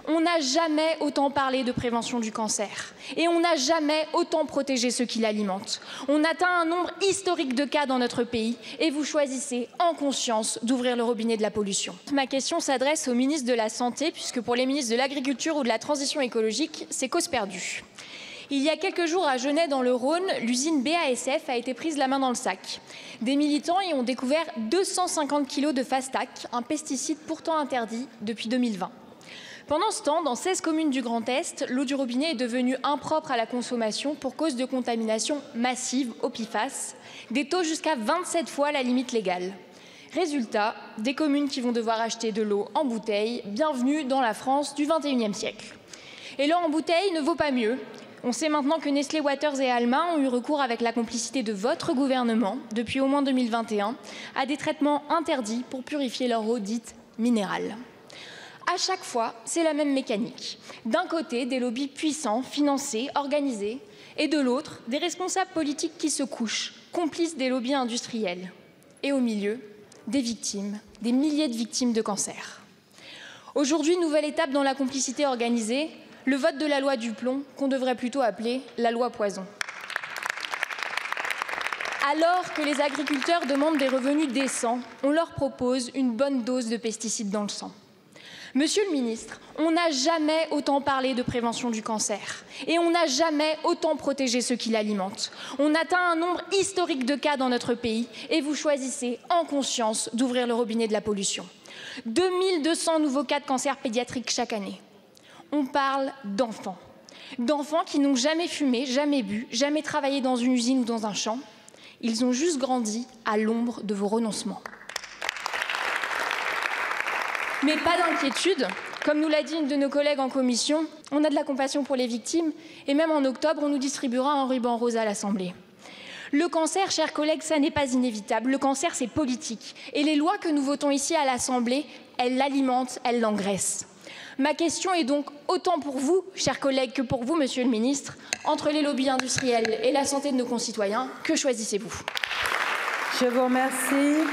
On n'a jamais autant parlé de prévention du cancer et on n'a jamais autant protégé ceux qui l'alimentent. On atteint un nombre historique de cas dans notre pays et vous choisissez en conscience d'ouvrir le robinet de la pollution. Ma question s'adresse au ministre de la Santé puisque pour les ministres de l'Agriculture ou de la Transition écologique, c'est cause perdue. Il y a quelques jours à Genève dans le Rhône, l'usine BASF a été prise la main dans le sac. Des militants y ont découvert 250 kg de Fastac, un pesticide pourtant interdit depuis 2020. Pendant ce temps, dans 16 communes du Grand Est, l'eau du robinet est devenue impropre à la consommation pour cause de contamination massive au PFAS, des taux jusqu'à 27 fois la limite légale. Résultat, des communes qui vont devoir acheter de l'eau en bouteille, bienvenue dans la France du XXIe siècle. Et l'eau en bouteille ne vaut pas mieux. On sait maintenant que Nestlé Waters et Alma ont eu recours avec la complicité de votre gouvernement, depuis au moins 2021, à des traitements interdits pour purifier leur eau dite minérale. À chaque fois, c'est la même mécanique. D'un côté, des lobbies puissants, financés, organisés, et de l'autre, des responsables politiques qui se couchent, complices des lobbies industriels. Et au milieu, des victimes, des milliers de victimes de cancer. Aujourd'hui, nouvelle étape dans la complicité organisée, le vote de la loi du plomb, qu'on devrait plutôt appeler la loi poison. Alors que les agriculteurs demandent des revenus décents, on leur propose une bonne dose de pesticides dans le sang. Monsieur le ministre, on n'a jamais autant parlé de prévention du cancer et on n'a jamais autant protégé ceux qui l'alimentent. On atteint un nombre historique de cas dans notre pays et vous choisissez en conscience d'ouvrir le robinet de la pollution. 2200 nouveaux cas de cancer pédiatrique chaque année. On parle d'enfants. D'enfants qui n'ont jamais fumé, jamais bu, jamais travaillé dans une usine ou dans un champ. Ils ont juste grandi à l'ombre de vos renoncements. Mais pas d'inquiétude, comme nous l'a dit une de nos collègues en commission, on a de la compassion pour les victimes et même en octobre, on nous distribuera un ruban rose à l'Assemblée. Le cancer, chers collègues, ça n'est pas inévitable. Le cancer, c'est politique. Et les lois que nous votons ici à l'Assemblée, elles l'alimentent, elles l'engraissent. Ma question est donc autant pour vous, chers collègues, que pour vous, Monsieur le Ministre, entre les lobbies industriels et la santé de nos concitoyens, que choisissez-vous? Je vous remercie.